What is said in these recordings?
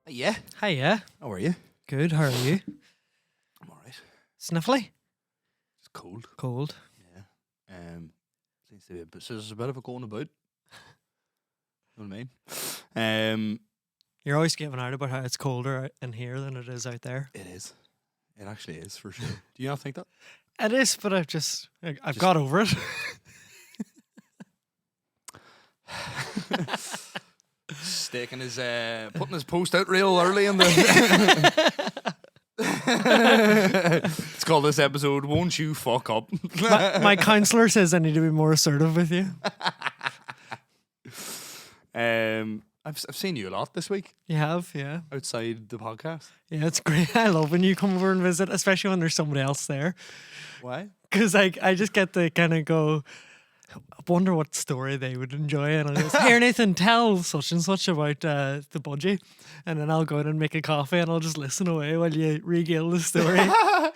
Yeah. Hiya. How are you? Good, how are you? I'm alright. Sniffly? It's cold. Cold. Yeah. Seems to be there's a bit of a going about. You know what I mean? You're always giving out about how it's colder in here than it is out there. It is. It actually is for sure. Do you not think that? It is, but I've got over it. Putting his post out real early in the. It's called this episode "Won't You Fuck Up." my counsellor says I need to be more assertive with you. I've seen you a lot this week. You have, yeah. Outside the podcast. Yeah, it's great. I love when you come over and visit, especially when there's somebody else there. Why? Because I just get to kind of go, I wonder what story they would enjoy. And I'll go, here, Nathan, tell such and such about the budgie. And then I'll go in and make a coffee and I'll just listen away while you regale the story.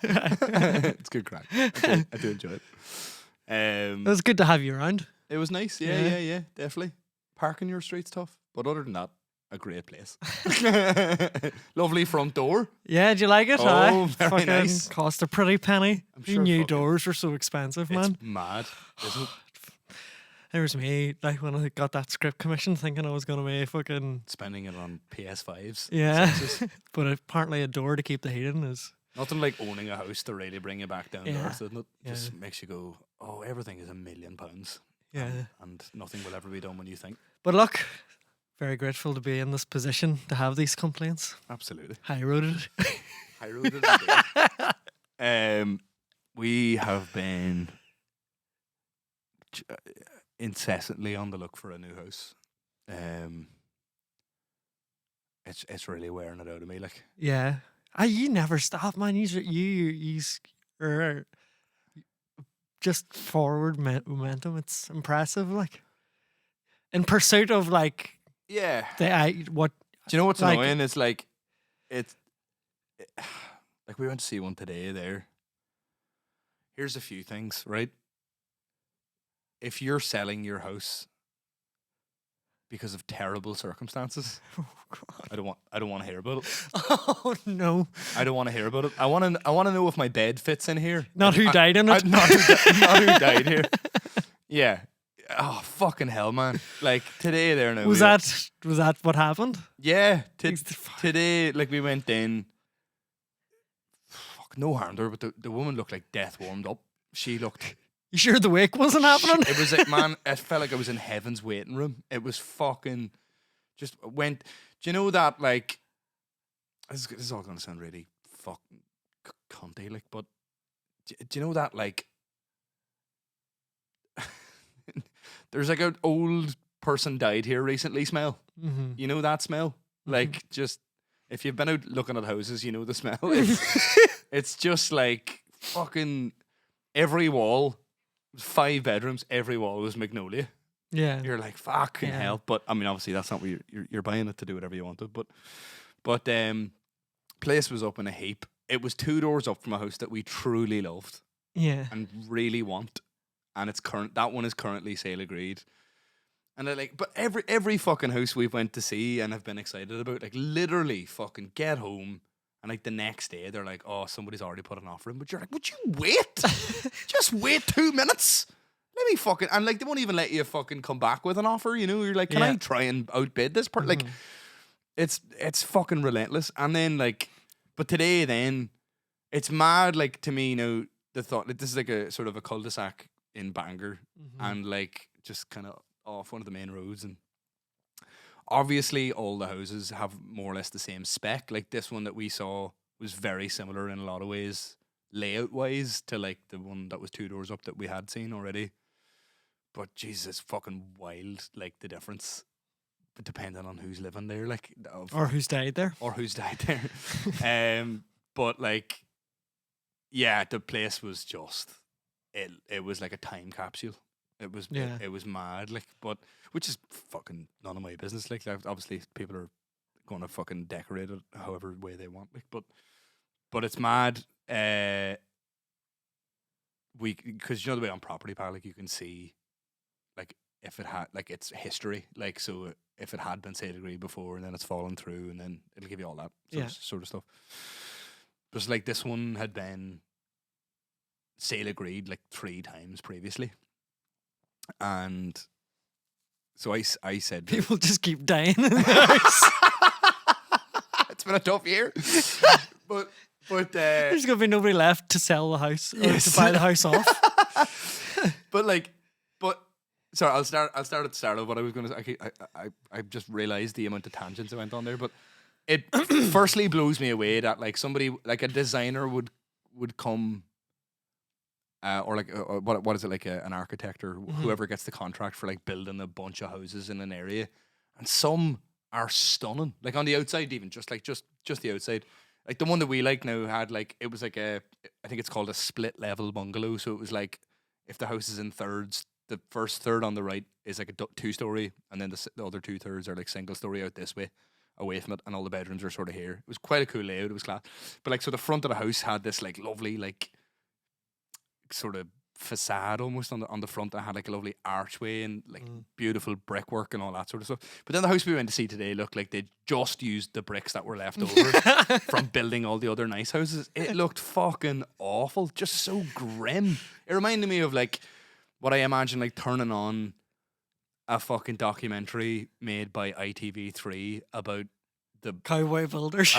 It's good crack. I do enjoy it. It was good to have you around. It was nice. Yeah, definitely. Parking your street's tough. But other than that, a great place. Lovely front door. Yeah, do you like it? Oh, very fucking nice. Cost a pretty penny. I'm sure New fucking- doors were so expensive, man. It's mad, isn't it? There's me, like when I got that script commission, thinking I was going to be fucking Spending it on PS5s. yeah. Sixes. But apparently a door to keep the heat in is Nothing like owning a house to really bring you back down to Yeah. earth, isn't it? Yeah. Just makes you go, oh, everything is £1 million. yeah. And nothing will ever be done when you think. But look, very grateful to be in this position to have these complaints. Absolutely. High roaded. High road indeed. We have been incessantly on the look for a new house. It's really wearing it out of me. Like, Yeah. You never stop, man. You are just forward momentum. It's impressive. Like in pursuit of like yeah. what Do you know what's like- annoying? It's like like we went to see one today. There. Here's a few things, right? If you're selling your house because of terrible circumstances, oh God. I don't want to hear about it. Oh no. I don't want to hear about it. I want to know if my bed fits in here. Not who died in it. Not who died here. Yeah. Oh fucking hell, man! Like today, there now. Was that what happened? Yeah. Thanks to fuck. Today, like we went in. Fuck, no harm to her, but the woman looked like death warmed up. She looked. You sure the wake wasn't happening? It was like, man, I felt like I was in heaven's waiting room. It was fucking just went. Do you know that, like, this is all going to sound really fucking cunty, like, but do you know that, like, there's like an old person died here recently smell? Mm-hmm. You know that smell? Like, just, if you've been out looking at houses, you know the smell. It's just like fucking every wall, 5 bedrooms, every wall was magnolia. Yeah. You're like, fucking Yeah. hell. But I mean, obviously that's not what you're buying it to do whatever you want to. But place was up in a heap. It was 2 doors up from a house that we truly loved Yeah. and really want. And that one is currently sale agreed. And but every fucking house we've went to see and have been excited about, like literally fucking get home and like the next day they're like, oh, somebody's already put an offer in. But you're like, would you wait? Just wait 2 minutes. Let me fucking, and like they won't even let you fucking come back with an offer, you know? You're like, can Yeah. I try and outbid this part? Like it's fucking relentless. And then like, but today then it's mad, like to me, you know, the thought that this is like a sort of a cul-de-sac in Bangor and like just kind of off one of the main roads, and obviously all the houses have more or less the same spec. Like this one that we saw was very similar in a lot of ways layout wise to like the one that was 2 doors up that we had seen already. But Jesus, fucking wild, like the difference depending on who's living there, like Or who's died there. or who's died there. But like, yeah, the place was just, it was like a time capsule. It was Yeah. it was mad, like, but which is fucking none of my business. Like, obviously people are going to fucking decorate it however way they want. Like, but it's mad. Because you know the way on Property Pal, like you can see, like if it had like its history, like so if it had been sale agreed before and then it's fallen through and then it'll give you all that sort of stuff. But it's like this one had been sale agreed like 3 times previously. And so I said People just keep dying in the house. it's been a tough year. but There's gonna be nobody left to sell the house or Yes. to buy the house off. but sorry, I'll start at the start of what I was going to say. I just realized the amount of tangents I went on there, but it firstly blows me away that like somebody like a designer would come or like what is it, like an architect or whoever gets the contract for like building a bunch of houses in an area, and some are stunning, like on the outside, even just the outside. Like the one that we like now had like it was like I think it's called a split level bungalow. So it was like if the house is in thirds, the first third on the right is like a 2-story, and then the other 2 thirds are like single story out this way, away from it, and all the bedrooms are sort of here. It was quite a cool layout. It was class, but like so the front of the house had this like lovely like sort of facade almost on the front that had like a lovely archway and like beautiful brickwork and all that sort of stuff. But then the house we went to see today looked like they just used the bricks that were left over from building all the other nice houses. It looked fucking awful, just so grim. It reminded me of like what I imagine like turning on a fucking documentary made by ITV3 about the Cowboy builders.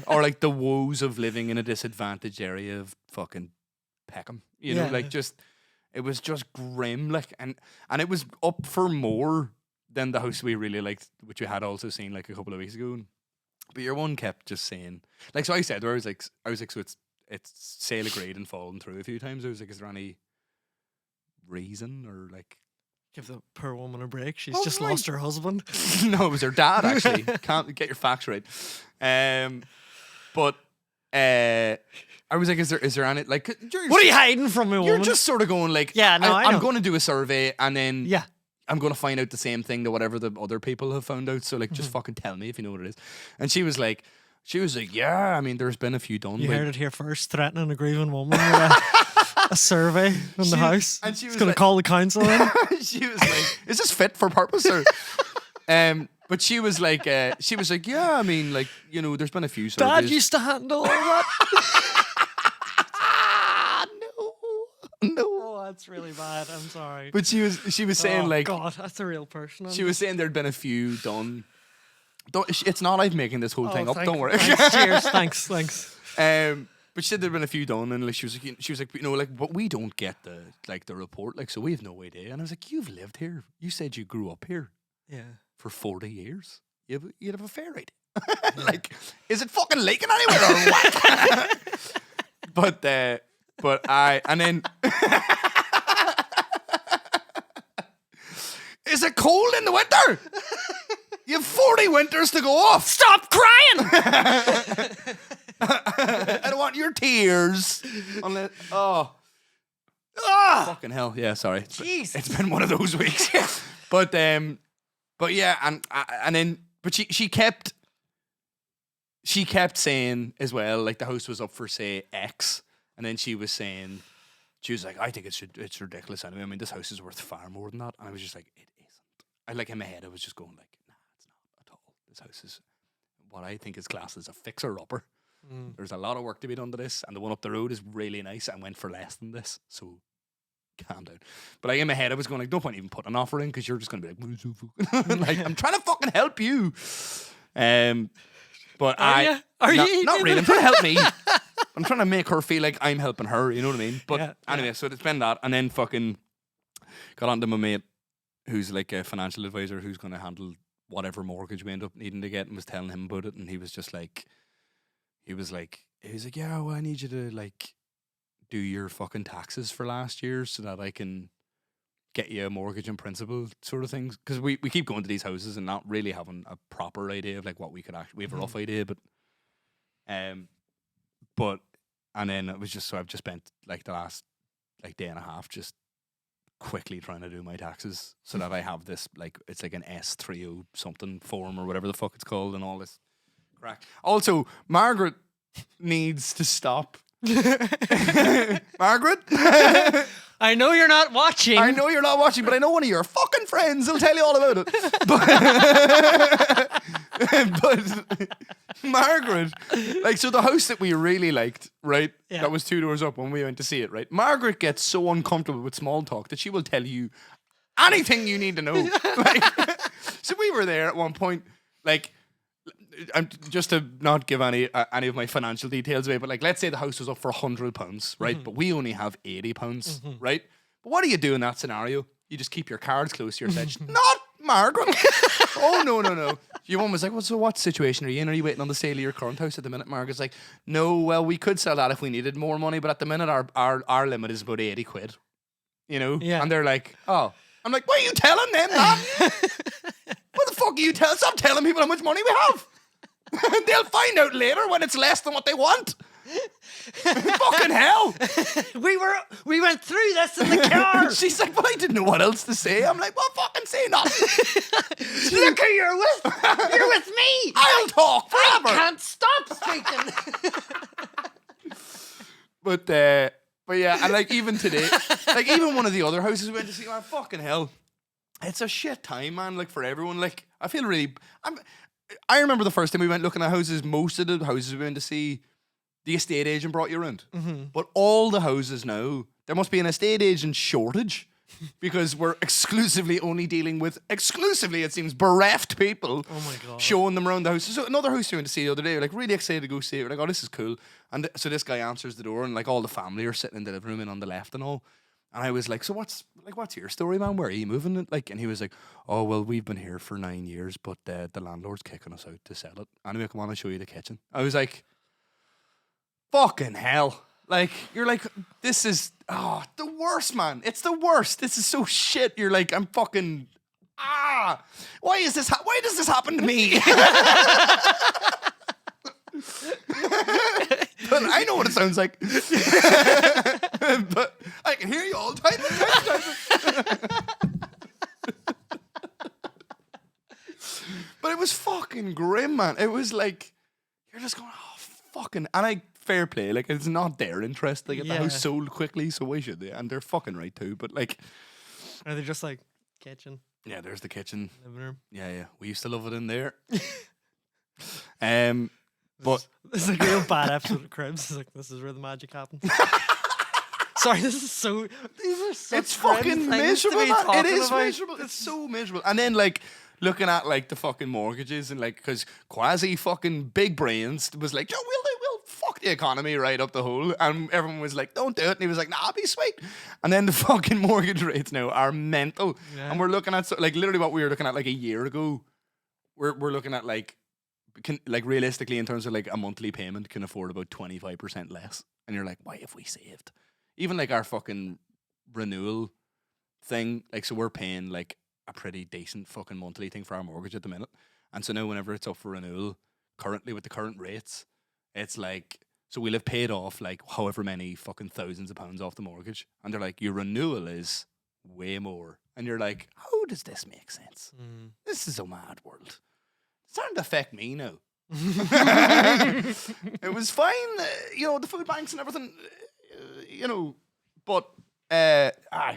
or like the woes of living in a disadvantaged area of fucking Peckham, you know, like just it was just grim, like and it was up for more than the house we really liked, which we had also seen like a couple of weeks ago. But your one kept just saying, like, so I said, where I was like, so it's sale agreed and fallen through a few times. I was like, is there any reason or like Give the poor woman a break. She's Oh, just right. lost her husband. No, it was her dad actually. Can't get your facts right. But I was like, is there any like? What are you hiding from me, woman? You're just sort of going like, Yeah, no, I know. I'm going to do a survey and then Yeah. I'm going to find out the same thing that whatever the other people have found out. So like, just fucking tell me if you know what it is. And she was like, yeah, I mean, there's been a few done. You but- heard it here first. Threatening a grieving woman with a survey in the house. and she was It's going like- to call the council in. She was like, is this fit for purpose or? But she was like, yeah, I mean, like, you know, there's been a few surveys. Dad used to handle all that. No. Oh, that's really bad. I'm sorry. But she was saying Oh, like, God, that's a real person. she was saying there'd been a few done. It's not like making this whole thing up. Don't worry. Cheers. Thanks. But she said there'd been a few done, and like she was like, you know, like, but we don't get the report, like, so we have no idea. And I was like, you've lived here. You said you grew up here Yeah. for 40 years. You'd have a fair idea. Like, is it fucking leaking anywhere or what? but and then is it cold in the winter? You have 40 winters to go off. Stop crying! I don't want your tears. Unless, fucking hell. Yeah, sorry. It's been one of those weeks. But yeah, and then she kept saying as well, like the house was up for say X, and then she was like, I think it's ridiculous anyway. I mean, this house is worth far more than that. And I was just like, it isn't. I like in my head I was just going like, nah, it's not at all. This house is what I think is classed as a fixer-upper. There's a lot of work to be done to this, and the one up the road is really nice and went for less than this. So calm down. But like in my head I was going like, no point even putting an offer in because you're just going to be like, what is so fucking like, I'm trying to fucking help you. But Are you? not really. I'm trying to help me. I'm trying to make her feel like I'm helping her. You know what I mean? But Yeah, anyway, so it's been that, and then fucking got on to my mate, who's like a financial advisor, who's going to handle whatever mortgage we end up needing to get, and was telling him about it, and he was like, yeah, well, I need you to like do your fucking taxes for last year so that I can get you a mortgage in principle sort of things. Because we keep going to these houses and not really having a proper idea of like what we could actually, we have a rough idea, but and then it was just, so I've just spent like the last like day and a half just quickly trying to do my taxes so that I have this like it's like an S30 something form or whatever the fuck it's called and all this crack. Also, Margaret needs to stop. Margaret? I know you're not watching. I know you're not watching, but I know one of your fucking friends will tell you all about it. But Margaret, like, so the house that we really liked, right? Yeah. That was 2 doors up when we went to see it, right? Margaret gets so uncomfortable with small talk that she will tell you anything you need to know. Like, so we were there at one point, like, just to not give any of my financial details away, but like, let's say the house was up for £100, right? But we only have £80, right? But what do you do in that scenario? You just keep your cards close to your chest. Not Margaret. Oh no. Your mum was like, well, so what situation are you in? Are you waiting on the sale of your current house at the minute? Margaret's like, no, well, we could sell that if we needed more money, but at the minute our limit is about 80 quid. You know? Yeah. And they're like, oh. I'm like, what are you telling them, man? What the fuck are you telling? Stop telling people how much money we have. They'll find out later when it's less than what they want. Fucking hell. We went through this in the car. She's like, well, I didn't know what else to say. I'm like, well, fucking say nothing. Look who you're with. You're with me. I'll talk forever. I can't stop speaking. But yeah, and like even today, like even one of the other houses we went to see, man, fucking hell. It's a shit time, man, like for everyone. Like, I feel really I remember the first time we went looking at houses, most of the houses we went to see, the estate agent brought you around. But all the houses now, there must be an estate agent shortage because we're exclusively only dealing with, it seems, bereft people. Oh my God. Showing them around the house. So another house we went to see the other day, like really excited to go see it. We're like, oh, this is cool. And so this guy answers the door and like all the family are sitting in the living room and on the left and all. And I was like, so what's your story, man? Where are you moving? Like, and he was like, oh, well, we've been here for 9 years, but the landlord's kicking us out to sell it. Anyway, come on, I'll show you the kitchen. I was like, fucking hell. Like, you're like, this is, the worst, man. It's the worst. This is so shit. You're like, I'm fucking, why does this happen to me? But I know what it sounds like. But I can hear you all the time. But it was fucking grim, man. It was like, you're just going, oh, fucking. And fair play. Like, it's not their interest. They get the house sold quickly, so why should they? And they're fucking right too. But like, Are they just like kitchen? Yeah, there's the kitchen. Living room. Yeah. We used to love it in there. But this is a real bad episode of Cribs. It's like, this is where the magic happens. Sorry, these are such it's fucking miserable, man. It is about. miserable. It's so miserable. And then like looking at like the fucking mortgages and like because quasi fucking big brains was like, Joe, we'll fuck the economy right up the hole, and everyone was like, don't do it, and he was like, nah, I'll be sweet. And then the fucking mortgage rates now are mental, and we're looking at like literally what we were looking at like a year ago. We're looking at like realistically in terms of like a monthly payment can afford about 25% less, and you're like, why have we saved? Even like our fucking renewal thing, like so we're paying like a pretty decent fucking monthly thing for our mortgage at the minute, and so now whenever it's up for renewal, currently with the current rates, it's like so we'll have paid off like however many fucking thousands of pounds off the mortgage, and they're like your renewal is way more, and you're like, how does this make sense? This is a mad world. It's starting to affect me now. It was fine, the food banks and everything, but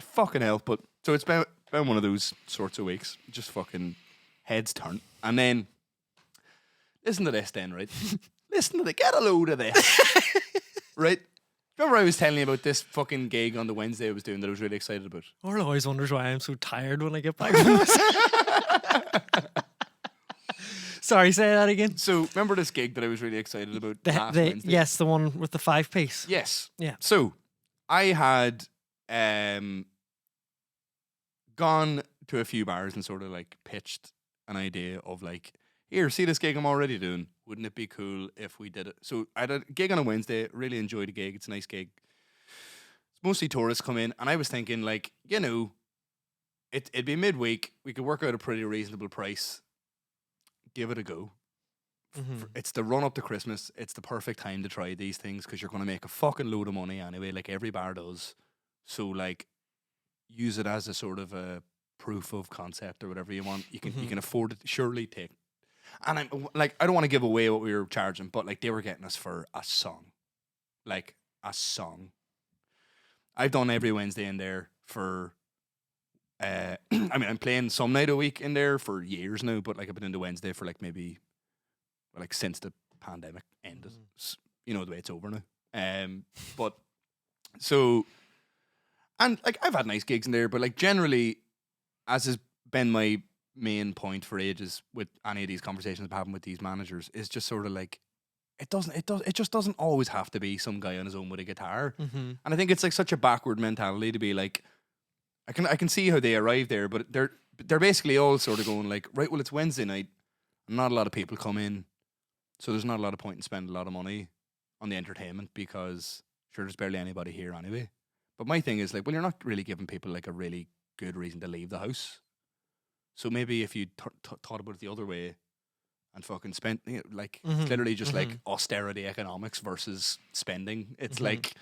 fucking hell. But so it's been one of those sorts of weeks, just fucking heads turn, and then listen to this, then, right? Get a load of this, right? Remember I was telling you about this fucking gig on the Wednesday I was doing that I was really excited about? Orla always wonders why I'm so tired when I get back from this. Sorry, say that again. So, remember this gig that I was really excited about last Wednesday? Yes, the one with the 5-piece. Yes. Yeah. So, I had gone to a few bars and sort of like pitched an idea of like, here, see this gig I'm already doing. Wouldn't it be cool if we did it? So, I had a gig on a Wednesday. Really enjoyed the gig. It's a nice gig. It's mostly tourists come in. And I was thinking like, it'd be midweek. We could work out a pretty reasonable price. Give it a go. It's the run up to Christmas. It's the perfect time to try these things because you're going to make a fucking load of money anyway, like every bar does. So like, use it as a sort of a proof of concept or whatever you want. You can afford it. Surely take. And I'm like, I don't want to give away what we were charging, but like they were getting us for a song, like a song. I've done every Wednesday in there for. I mean, I'm playing some night a week in there for years now, but like I've been into Wednesday for like maybe, like since the pandemic ended. You know the way it's over now. But so, and like I've had nice gigs in there, but like generally, as has been my main point for ages with any of these conversations I'm having with these managers, is just sort of like it just doesn't always have to be some guy on his own with a guitar. And I think it's like such a backward mentality to be like, I can see how they arrive there, but they're basically all sort of going like, right, well, it's Wednesday night, and not a lot of people come in, so there's not a lot of point in spending a lot of money on the entertainment because sure there's barely anybody here anyway. But my thing is like, well, you're not really giving people like a really good reason to leave the house. So maybe if you thought about it the other way and fucking spent like literally just like austerity economics versus spending, it's like,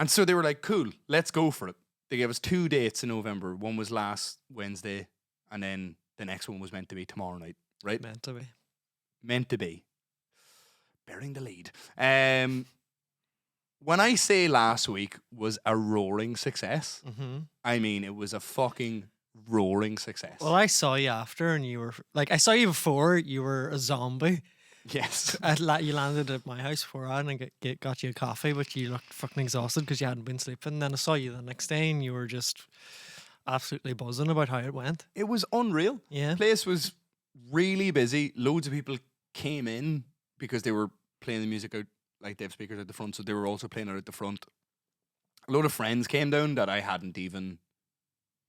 and so they were like, cool, let's go for it. They gave us 2 dates in November. One was last Wednesday, and then the next one was meant to be tomorrow night, right? Meant to be. Meant to be. Bearing the lead. When I say last week was a roaring success, I mean it was a fucking roaring success. Well, I saw you after, and you were like, I saw you before. You were a zombie. Yes. You landed at my house before I and got you a coffee, but you looked fucking exhausted because you hadn't been sleeping. Then I saw you the next day, and you were just absolutely buzzing about how it went. It was unreal. Yeah. The place was really busy. Loads of people came in because they were playing the music out, like they have speakers at the front, so they were also playing it at the front. A load of friends came down that I hadn't even.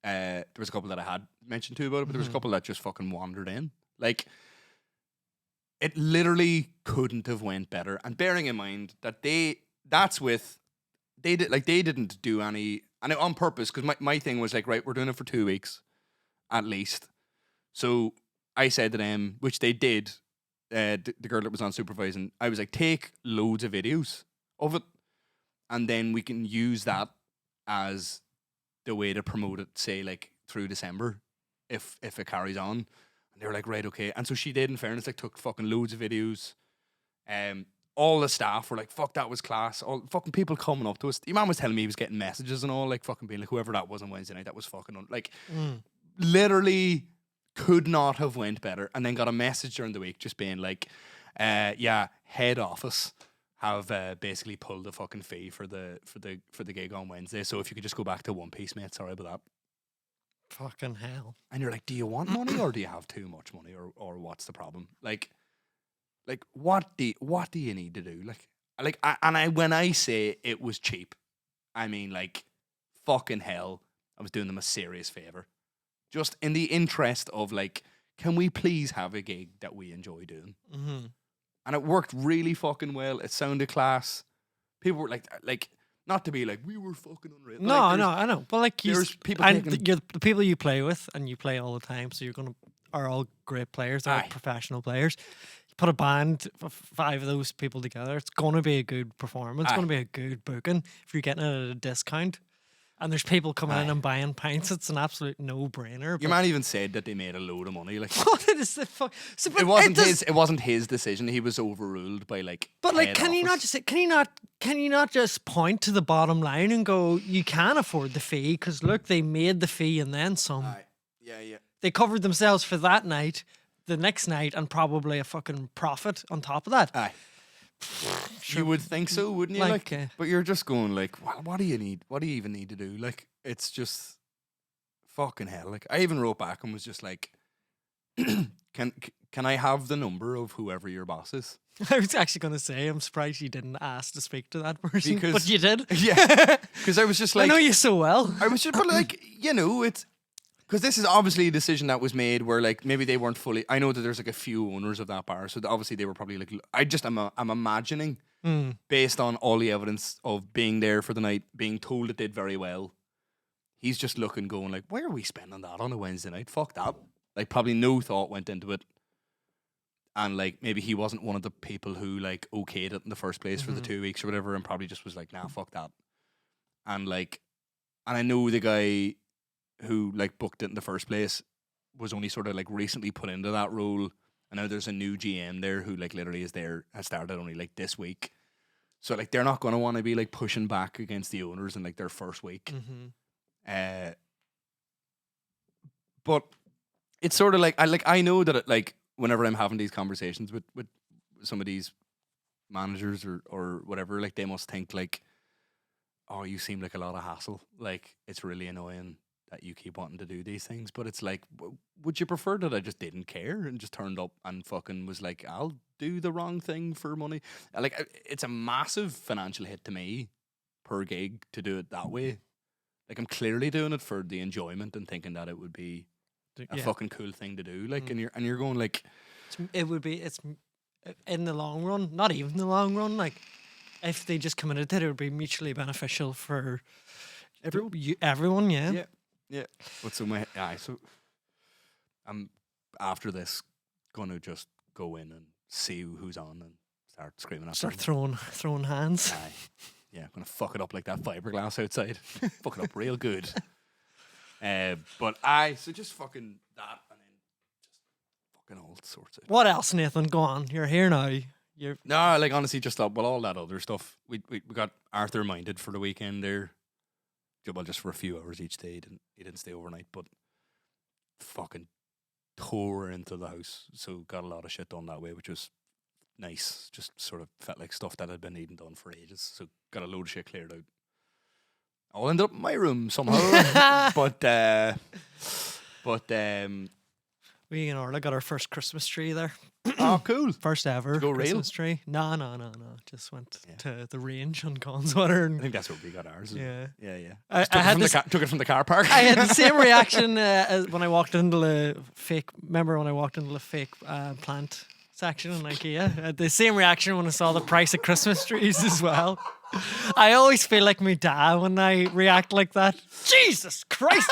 There was a couple that I had mentioned to about it, but there was a couple that just fucking wandered in. Like, it literally couldn't have went better. And bearing in mind that they didn't do any, and on purpose, because my thing was like, right, we're doing it for 2 weeks at least. So I said to them, which they did, the girl that was on supervising, I was like, take loads of videos of it, and then we can use that as the way to promote it, say like through December, if it carries on. And they were like, right, okay. And so she did, in fairness, like took fucking loads of videos. All the staff were like, fuck, that was class. All fucking people coming up to us. Your man was telling me he was getting messages and all, like fucking being like, whoever that was on Wednesday night, that was fucking literally could not have went better. And then got a message during the week just being like, yeah, head office have basically pulled the fucking fee for the gig on Wednesday. So if you could just go back to one piece, mate, sorry about that. Fucking hell. And you're like, do you want money or do you have too much money, or what's the problem? Like what do you need to do? When I say it was cheap, I mean like fucking hell, I was doing them a serious favor. Just in the interest of like, can we please have a gig that we enjoy doing? And it worked really fucking well. It sounded class. People were like not to be like, we were fucking unreal. No, I know. But like, there's people and taking you're the people you play with, and you play all the time, so are all great players. They're all professional players. You put a band of 5 of those people together, it's going to be a good performance. It's going to be a good booking. If you're getting it at a discount, and there's people coming in and buying pints, it's an absolute no-brainer. Your man even said that they made a load of money. Like, what is the fuck? So, it wasn't his decision. He was overruled by like. But like, can you not just point to the bottom line and go, you can afford the fee because look, they made the fee and then some. Yeah. They covered themselves for that night, the next night, and probably a fucking profit on top of that. Aye. Sure. You would think so, wouldn't you? Like, but you're just going like, what do you need? What do you even need to do? Like, it's just fucking hell. Like, I even wrote back and was just like, can I have the number of whoever your boss is? I was actually going to say, I'm surprised you didn't ask to speak to that person, but you did. Yeah, because I was just like, I know you so well. I was just, but like, you know, it's. Because this is obviously a decision that was made where like maybe they weren't fully. I know that there's like a few owners of that bar, so obviously they were probably like. I'm imagining based on all the evidence of being there for the night, being told it did very well. He's just looking, going like, why are we spending that on a Wednesday night? Fuck that. Like probably no thought went into it. and like maybe he wasn't one of the people who like okayed it in the first place for the 2 weeks or whatever, and probably just was like, nah, fuck that. And like, and I know the guy who like booked it in the first place was only sort of like recently put into that role. I know there's a new GM there who like literally has started only like this week. So like they're not going to want to be like pushing back against the owners in like their first week. But it's sort of like I know that it, like whenever I'm having these conversations with some of these managers or whatever, like they must think like, oh, you seem like a lot of hassle. Like it's really annoying that you keep wanting to do these things. But it's like, would you prefer that I just didn't care and just turned up and fucking was like, I'll do the wrong thing for money? Like it's a massive financial hit to me per gig to do it that way. Like I'm clearly doing it for the enjoyment and thinking that it would be a fucking cool thing to do. Like and you're going like, it's in the long run, not even the long run. Like if they just committed to it, it would be mutually beneficial for everyone. Yeah. But so so I'm after this gonna just go in and see who's on and start screaming at Start them. throwing hands. Aye. Yeah, I'm gonna fuck it up like that fiberglass outside. Fuck it up real good. But so just fucking that and then just fucking all sorts of. What else, Nathan? Go on. You're here now. No, like honestly, just all that other stuff. We got Arthur minded for the weekend there. Well, just for a few hours each day. He didn't stay overnight, but fucking tore into the house. So got a lot of shit done that way, which was nice. Just sort of felt like stuff that had been needing done for ages. So got a load of shit cleared out. I'll end up in my room somehow. but we and Orla got our first Christmas tree there. Oh, cool. First ever go Christmas real? tree. No. Just went to the range on Conswater. I think that's where we got ours. Yeah. I took it from the car park. I had the same reaction as when I walked into the fake. Remember when I walked into the fake plant section in IKEA? I had the same reaction when I saw the price of Christmas trees as well. I always feel like my dad when I react like that. Jesus Christ!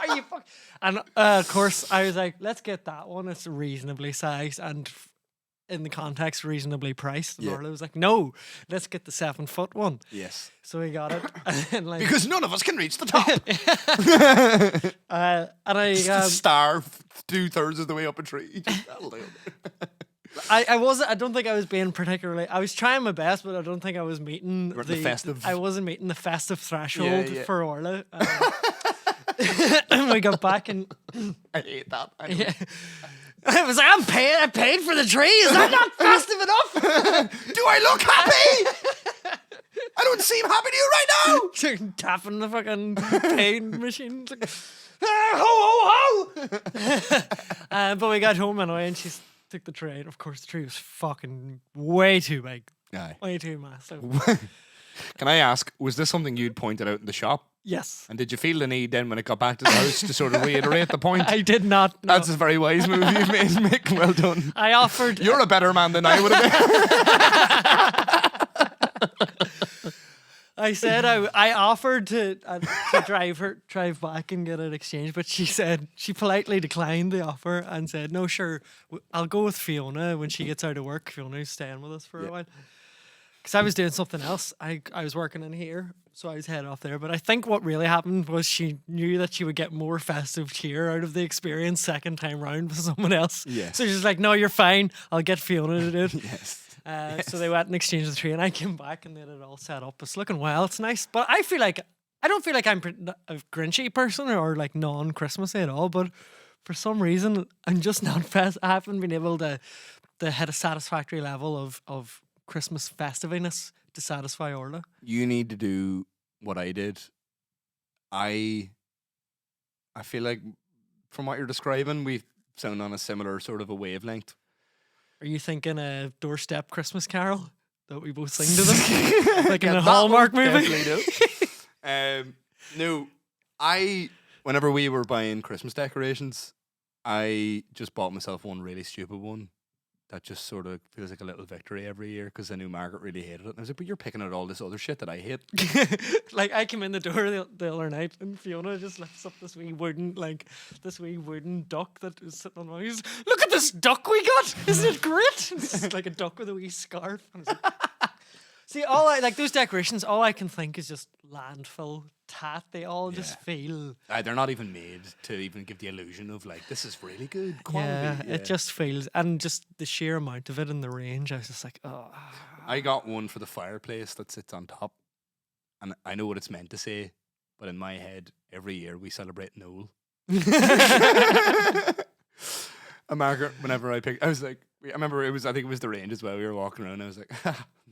Are you fuck? And of course, I was like, "Let's get that one. It's reasonably sized and in the context reasonably priced." And Orla was like, "No, let's get the 7-foot one." Yes. So we got it, and like, because none of us can reach the top. and I starve 2/3 of the way up a tree. That'll do. I don't think I was being particularly. I was trying my best, but I don't think I was meeting the festive. I wasn't meeting the festive threshold for Orla. And we got back and I hate that. Anyway. I was like, I paid for the tree. Is that not festive enough? Do I look happy? I don't seem happy to you right now. Tapping the fucking pain machine. Like, ho ho ho. But we got home anyway, and she took the tray. And of course, the tree was fucking way too big. Aye. Way too massive. Can I ask, was this something you'd pointed out in the shop? Yes. And did you feel the need then when it got back to the house to sort of reiterate the point? I did not. No. That's a very wise move you've made, Mick. Well done. I offered. You're a better man than I would have been. I said I offered to drive back and get it exchanged, but she politely declined the offer and said, "No, sure, I'll go with Fiona when she gets out of work. Fiona's staying with us for a while." Because I was doing something else. I was working in here, so I was headed off there. But I think what really happened was she knew that she would get more festive cheer out of the experience second time round with someone else. Yes. So she's like, "No, you're fine. I'll get Fiona to do it." Yes. So they went and exchanged the tree, and I came back and they had it all set up. It's looking well. It's nice, but I don't feel like I'm a Grinchy person or like non-Christmassy at all. But for some reason, I'm just not I haven't been able to hit a satisfactory level of Christmas festiviness to satisfy Orla. You need to do what I did. I feel like from what you're describing, we sound on a similar sort of a wavelength. Are you thinking a doorstep Christmas carol that we both sing to them, like in a Hallmark movie? Definitely do. No, whenever we were buying Christmas decorations, I just bought myself one really stupid one that just sort of feels like a little victory every year because I knew Margaret really hated it. And I was like, but you're picking out all this other shit that I hate. Like I came in the door the other night and Fiona just lifts up this wee wooden duck that is sitting on my knees. Look at this duck we got! Isn't it great? It's like a duck with a wee scarf. And I was like, see, all I like those decorations. All I can think is just landfill tat. They all just feel. They're not even made to even give the illusion of like this is really good quality. Yeah, it just feels, and just the sheer amount of it in the range. I was just like, oh. I got one for the fireplace that sits on top, and I know what it's meant to say, but in my head, every year we celebrate Noel. And Margaret, whenever I was like, I remember I think it was the range as well. We were walking around, and I was like,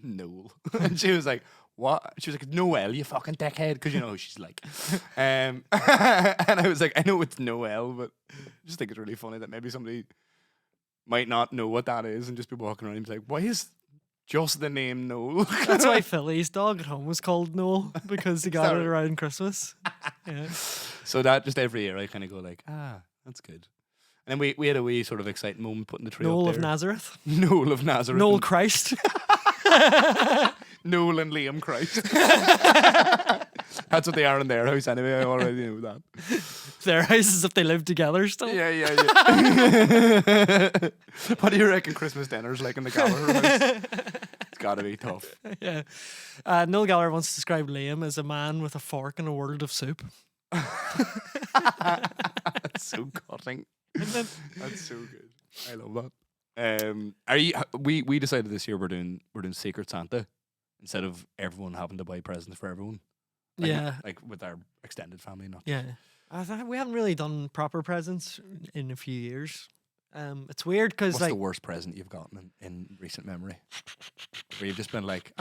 Noel. And she was like, what? She was like, Noel, you fucking dickhead. Because you know who she's like. And I was like, I know it's Noel, but I just think it's really funny that maybe somebody might not know what that is and just be walking around and be like, why is just the name Noel? That's why Philly's dog at home was called Noel, because he got it around Christmas. Yeah. So that just every year I kind of go like, that's good. And then we had a wee sort of exciting moment putting the tree Noel up of there. Nazareth. Noel of Nazareth. Noel Christ. Noel and Liam Christ. That's what they are in their house anyway. I already know that. Their house is if they live together still. Yeah. What do you reckon Christmas dinner's like in the Gallagher house? It's got to be tough. Yeah. Noel Gallagher once described Liam as a man with a fork in a world of soup. That's so cutting. That's so good. I love that. Are you? We decided this year we're doing Secret Santa instead of everyone having to buy presents for everyone. Like with our extended family, not. Yeah, we haven't really done proper presents in a few years. It's weird because what's the worst present you've gotten in recent memory? Where you've just been like,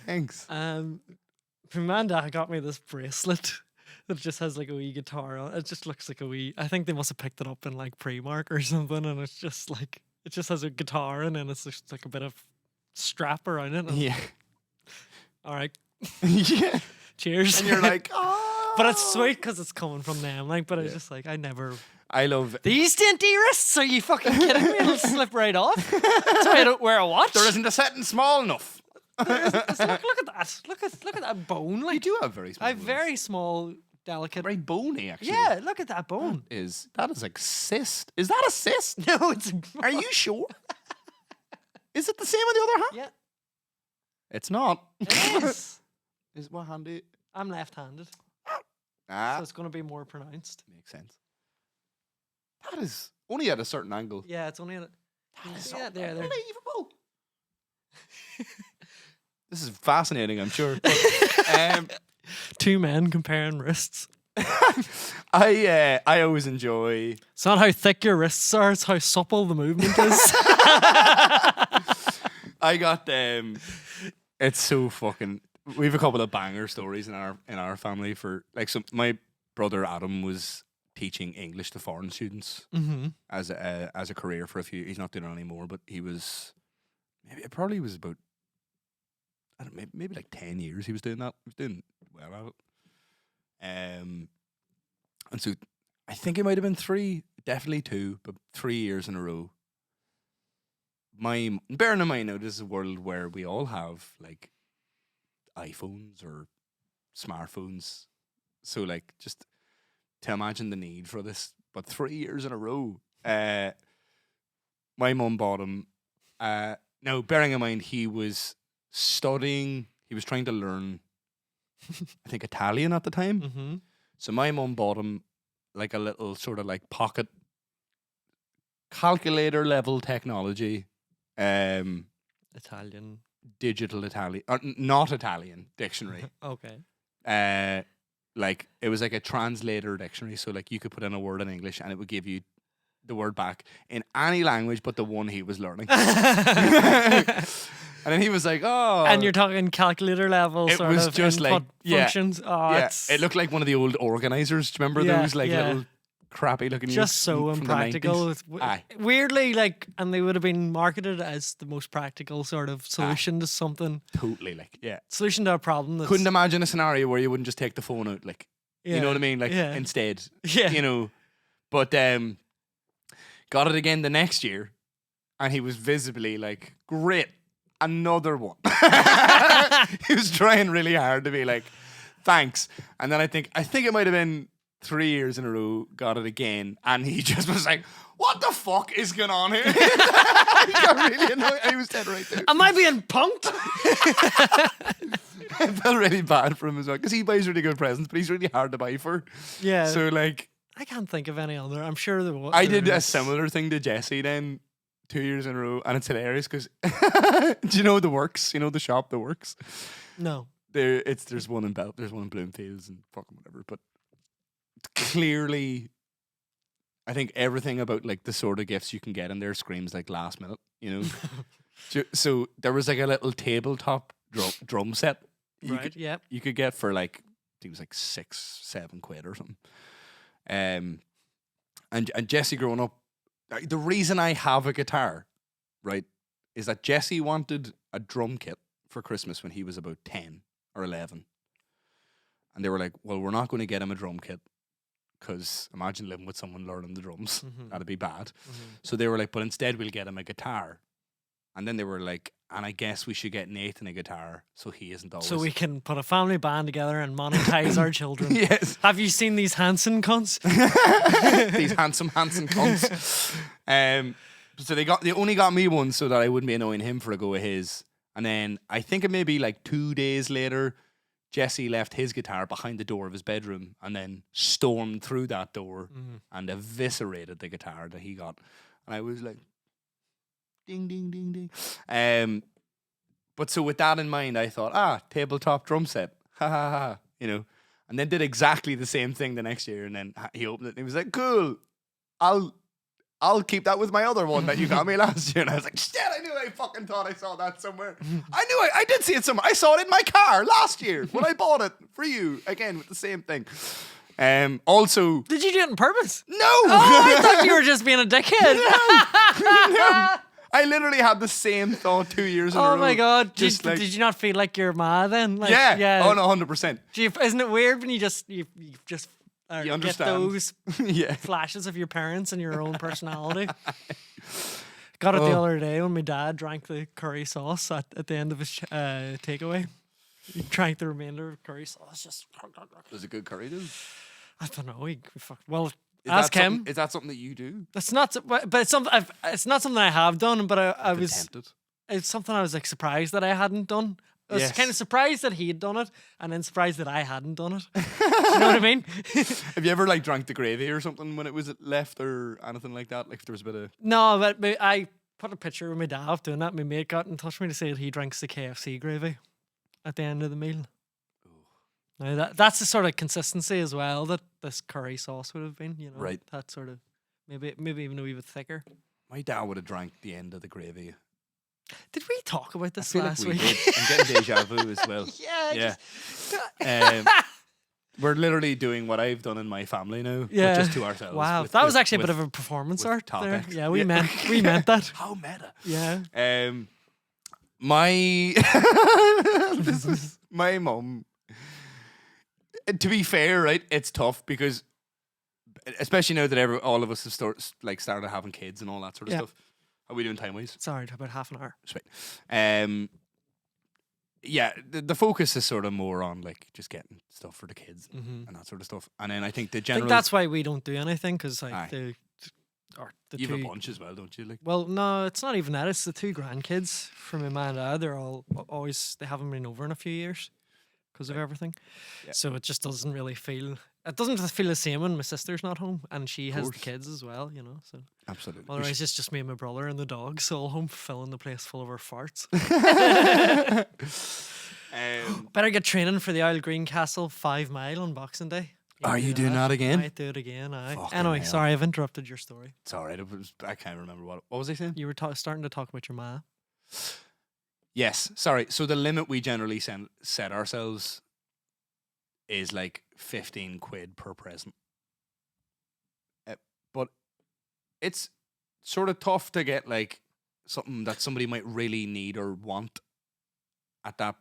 thanks. My mum and dad got me this bracelet that just has like a wee guitar on it. It just looks like a wee. I think they must have picked it up in like Primark or something, and it's just like it just has a guitar and then it's just like a bit of strap around it. Yeah. All right. Yeah. Cheers. And you're like, oh. But it's sweet because it's coming from them. Like, but it's just like I love these dainty wrists. Are you fucking kidding me? It'll slip right off. That's why I don't wear a watch. There isn't a setting small enough. Look at that. Look at that bone. Like, You do have very small. I have very small, delicate. very bony actually. Yeah, look at that bone. That is like cyst? Is that a cyst? No, it's. Are you sure? Is it the same on the other hand? Yeah, It's not. it is. Is what handy? I'm left-handed, so it's going to be more pronounced. Makes sense. That is only at a certain angle. Yeah, it's only. That is Yeah, there. unbelievable. This is fascinating, I'm sure. But, Two men comparing wrists. I always enjoy. It's not how thick your wrists are; it's how supple the movement is. I got It's so fucking. We have a couple of banger stories in our family for like. So my brother Adam was teaching English to foreign students as a career for a few. He's not doing it anymore, but he was. It probably was about. I don't know, maybe like 10 years he was doing that. He was doing well at it. And so I think it might have been 3, definitely 2, but 3 years in a row. Bearing in mind now, this is a world where we all have like iPhones or smartphones. So like just to imagine the need for this, but 3 years in a row. My mum bought him. Now, bearing in mind, he was trying to learn, I think, Italian at the time. Mm-hmm. So my mum bought him like a little sort of like pocket calculator level technology. Italian. Digital Italian, not Italian dictionary. Okay. Like it was like a translator dictionary. So like you could put in a word in English and it would give you the word back in any language but the one he was learning. And then he was like, oh. And you're talking calculator level sort of just input like, functions. Oh, yeah. It looked like one of the old organizers. Do you remember those like little crappy looking just so from impractical. Aye. Weirdly, like, and they would have been marketed as the most practical sort of solution to something. Totally, like, yeah. Solution to a problem that's... Couldn't imagine a scenario where you wouldn't just take the phone out, like, you know what I mean? Like, instead, Yeah. you know. But Got it again the next year, and he was visibly like, great, another one. He was trying really hard to be like, thanks. And then I think it might have been 3 years in a row, got it again, and he just was like, what the fuck is going on here? He got really annoyed. He was dead right there. Am I being punked? I felt really bad for him as well, because he buys really good presents, but he's really hard to buy for. Yeah. So like, I can't think of any other. I'm sure there was. I did a similar thing to Jesse then 2 years in a row, and it's hilarious because do you know The Works? You know the shop, The Works? No. There's one in there's one in Bloomfields and fucking whatever, but clearly I think everything about like the sort of gifts you can get in there screams like last minute, you know. So there was like a little tabletop drum set you could get for like, I think it was like 6-7 quid or something. And Jesse growing up, the reason I have a guitar, right, is that Jesse wanted a drum kit for Christmas when he was about 10 or 11. And they were like, well, we're not going to get him a drum kit because imagine living with someone learning the drums. That'd be bad. So they were like, but instead we'll get him a guitar. And then they were like, and I guess we should get Nathan a guitar so he isn't always... So we can put a family band together and monetize our children. Yes. Have you seen these Hanson cunts? These handsome cunts. So they only got me one so that I wouldn't be annoying him for a go of his. And then I think it may be like 2 days later, Jesse left his guitar behind the door of his bedroom and then stormed through that door and eviscerated the guitar that he got. And I was like, ding, ding, ding, ding. But so with that in mind, I thought, tabletop drum set. Ha ha ha. You know, and then did exactly the same thing the next year. And then he opened it and he was like, cool, I'll keep that with my other one that you got me last year. And I was like, shit, I knew I fucking thought I saw that somewhere. I did see it somewhere. I saw it in my car last year when I bought it for you. Again, with the same thing. Also... Did you do it on purpose? No! Oh, I thought you were just being a dickhead. No. I literally had the same thought 2 years in a row. Oh my God. Did you not feel like your ma then? Like, yeah. Oh no, 100%. Isn't it weird when you just you get understand those yeah. flashes of your parents and your own personality? Got it the other day when my dad drank the curry sauce at the end of his takeaway. He drank the remainder of curry sauce. Just was it good curry, dude? I don't know. Well, ask him. Is that something that you do? That's not, but it's something. It's not something I have done. But I was tempted. It's something I was like surprised that I hadn't done. I was kind of surprised that he'd done it, and then surprised that I hadn't done it. You know what I mean? Have you ever like drank the gravy or something when it was left or anything like that? Like if there was a bit of... No, but I put a picture of my dad doing that. My mate got in touch with me to say that he drinks the KFC gravy at the end of the meal. Now that's the sort of consistency as well that this curry sauce would have been. You know, right? That sort of maybe even a wee bit thicker. My dad would have drank the end of the gravy. Did we talk about this I feel last like we week? did. I'm getting deja vu as well. Yeah. We're literally doing what I've done in my family now, Yeah. but just to ourselves. Wow, that was actually a bit of a performance art there. topics. Yeah, we meant that. How meta. Yeah. My this is my mum. To be fair, right, it's tough because, especially now that all of us have started having kids and all that sort of stuff. How are we doing time-wise? Sorry, about half an hour. Sweet. Yeah, the focus is sort of more on like just getting stuff for the kids and that sort of stuff. And then I think the general... I think that's why we don't do anything, because like you you have a bunch as well, don't you? Like, well, no, it's not even that. It's the two grandkids from my man and dad. They're all always... They haven't been over in a few years because of everything. Yeah. So it just doesn't really feel... It doesn't feel the same when my sister's not home and she has the kids as well, you know. So absolutely. Otherwise, it's just me and my brother and the dogs all home, filling the place full of our farts. Better get training for the Isle Green Castle 5 mile on Boxing Day. Are you doing that again? I might do it again. Anyway, sorry, I've interrupted your story. It's all right. I can't remember what was I saying. You were starting to talk about your ma. Yes, sorry. So the limit we generally set ourselves is like 15 quid per present. But it's sort of tough to get like something that somebody might really need or want at that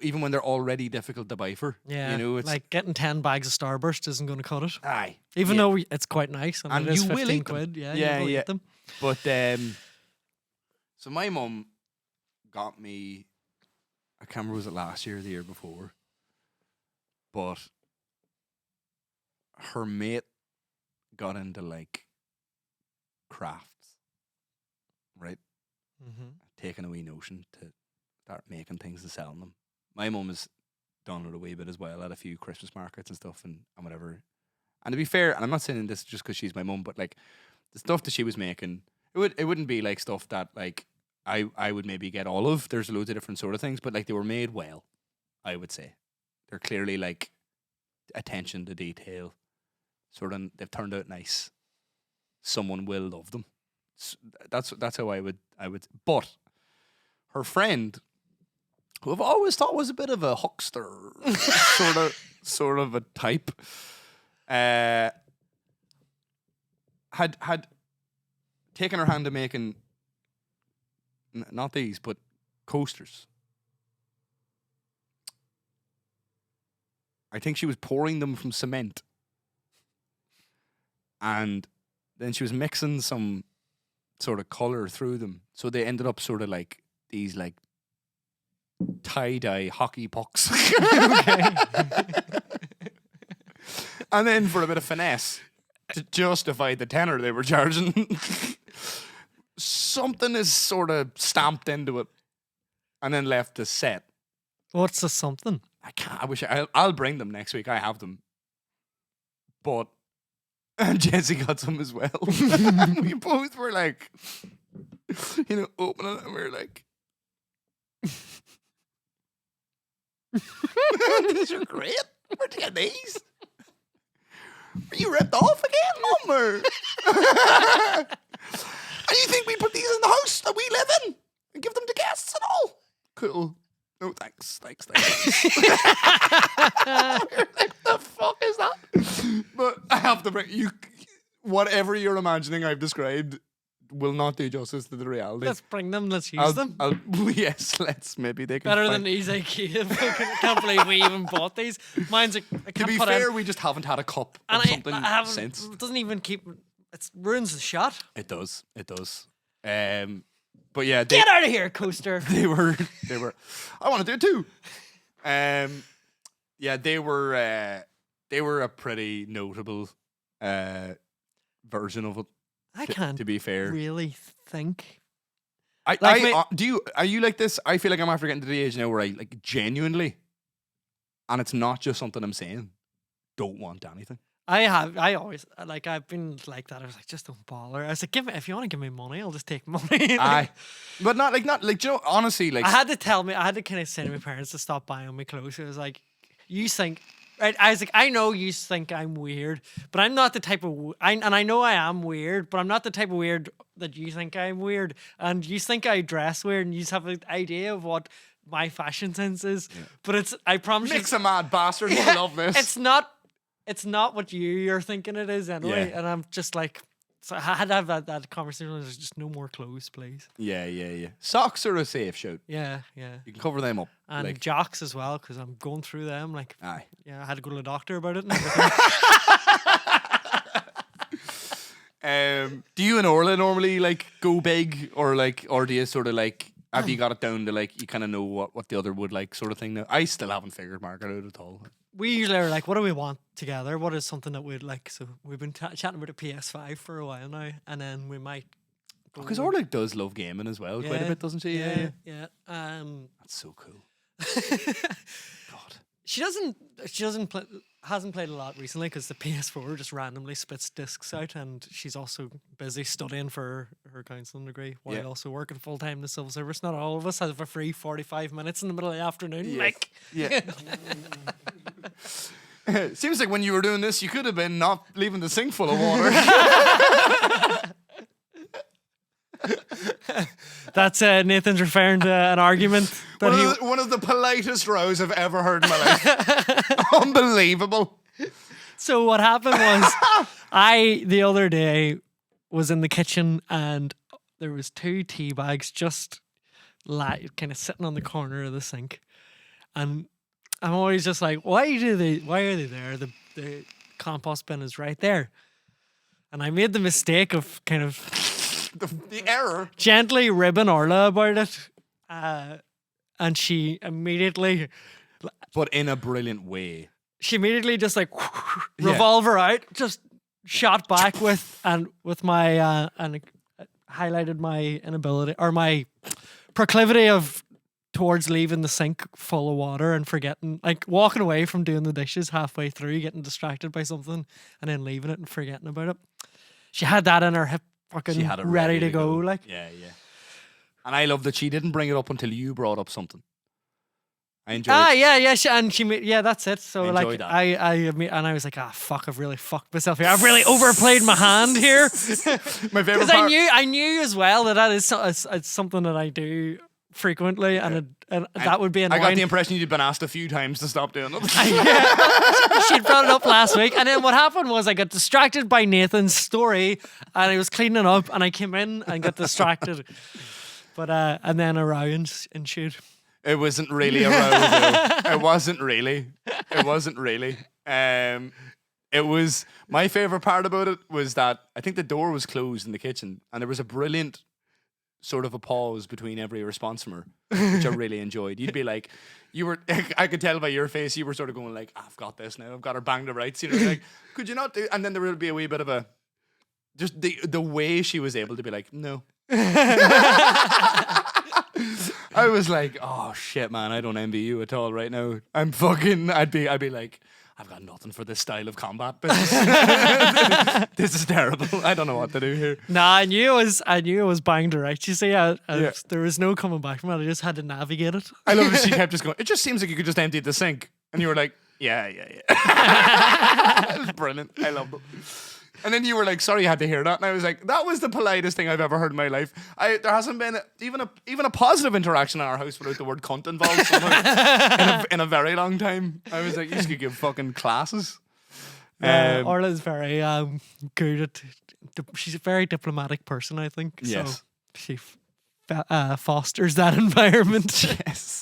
even when they're already difficult to buy for. Yeah, You know, it's like getting 10 bags of Starburst isn't going to cut it. aye. Even Yeah. though it's quite nice and it is you will 15 eat them. quid. Yeah, Yeah, you will yeah. eat them. But so my mum got me. I can't remember, was it last year or the year before, but her mate got into like crafts, right? Mm-hmm. Taking a wee notion to start making things and selling them. My mum has done it a wee bit as well at a few Christmas markets and stuff and whatever. And to be fair, and I'm not saying this just because she's my mum, but like the stuff that she was making, it wouldn't be like stuff that like I would maybe get all of. There's loads of different sort of things, but like they were made well, I would say. They're clearly like attention to detail. Sort of, they've turned out nice. Someone will love them. That's how I would. But her friend, who I've always thought was a bit of a huckster, sort of a type, had taken her hand to making not these, but coasters. I think she was pouring them from cement. And then she was mixing some sort of colour through them. So they ended up sort of like these like tie-dye hockey pucks. Okay. And then for a bit of finesse, to justify the tenor they were charging, something is sort of stamped into it and then left to set. What's the something? I can't. I wish I'll bring them next week. I have them. But and Jesse got some as well. We both were like, opening it and we were like, these are great. Where'd you get these? Are you ripped off again, Mum? Or? And you think we put these in the house that we live in and give them to guests and all? Cool. No, thanks. We're like, the fuck is that? But I have to bring you. Whatever you're imagining I've described will not do justice to the reality. Let's bring them. Let's use them. Yes, let's. Maybe they can. Better than these IKEA. I can't believe we even bought these. Mine's. To be fair, we just haven't had a cup or something since. It doesn't even keep. It ruins the shot. It does. But yeah, Get out of here, coaster. They were. I want to do it too. Yeah, they were a pretty notable version of it. I can't. To be fair, really think. Are you like this? I feel like I'm after getting to the age now where I like genuinely, and it's not just something I'm saying, don't want anything. I always like I've been like that. I was like, just don't bother. I was like, if you want to give me money, I'll just take money. Aye, but not honestly, like I had to kind of say to my parents to stop buying me clothes. It was like, you think. Right, I was like, I know you think I'm weird, but I'm not the type of I know I am weird, but I'm not the type of weird that you think I'm weird, and you think I dress weird, and you just have an idea of what my fashion sense is. Yeah. But I promise Mix a mad bastard. Yeah, I love this. It's not what you're thinking it is anyway, and I'm just like. So I had to have that conversation. There's just no more clothes, please. Yeah. Socks are a safe shout. Yeah. You can cover them up. And like, jocks as well, because I'm going through them. Like, aye. Yeah, I had to go to the doctor about it. And do you and Orla normally like go big, or do you sort of like have you got it down to like you kind of know what the other would like sort of thing now? I still haven't figured Margaret out at all. We usually are like, what do we want together? What is something that we'd like? So we've been chatting about a PS5 for a while now, and then we might. Because Orla does love gaming as well, quite a bit, doesn't she? Yeah. That's so cool. God. She hasn't played a lot recently because the PS4 just randomly spits discs out, and she's also busy studying for her counselling degree while also working full time in the civil service. Not all of us have a free 45 minutes in the middle of the afternoon. Yes. Like, yeah. Seems like when you were doing this, you could have been not leaving the sink full of water. That's Nathan's referring to an argument that one of the politest rows I've ever heard in my life. Unbelievable. So what happened was, the other day was in the kitchen and there was 2 tea bags just kind of sitting on the corner of the sink, and I'm always just like, why are they there? The compost bin is right there. And I made the mistake of kind of the error. Gently ribbing Orla about it. And she immediately, but in a brilliant way. She immediately just like revolver out, just shot back with my and highlighted my inability or my proclivity of towards leaving the sink full of water and forgetting, like walking away from doing the dishes halfway through, getting distracted by something and then leaving it and forgetting about it. She had that in her hip, fucking she had it ready to go. Like, yeah. And I love that she didn't bring it up until you brought up something. I enjoyed it. Yeah, that's it. So I like, I was like, fuck, I've really fucked myself here. I've really overplayed my hand here. My favorite because I knew as well that is it's something that I do frequently, and that would be annoying. I got the impression you'd been asked a few times to stop doing it. She'd brought it up last week, and then what happened was I got distracted by Nathan's story, and I was cleaning up, and I came in and got distracted. But and then a row ensued. It wasn't really a row, though. It wasn't really. It was, my favorite part about it was that I think the door was closed in the kitchen, and there was a brilliant sort of a pause between every response from her, which I really enjoyed. You'd be like, I could tell by your face, you were sort of going like, I've got this now. I've got her banged to rights. You know, like, could you not do? And then there would be a wee bit of a, just the way she was able to be like, no. I was like, oh shit, man, I don't envy you at all right now. I'd be like, I've got nothing for this style of combat. This is terrible. I don't know what to do here. Nah, I knew it was banged to right. You see, there was no coming back from it. I just had to navigate it. I love that she kept just going, it just seems like you could just empty the sink. And you were like, yeah. It was brilliant. I loved it. And then you were like, sorry you had to hear that. And I was like, that was the politest thing I've ever heard in my life. There hasn't been even a positive interaction in our house without the word cunt involved in a very long time. I was like, you just could give fucking classes. Orla's very good at, she's a very diplomatic person, I think. Yes. So she fosters that environment. Yes.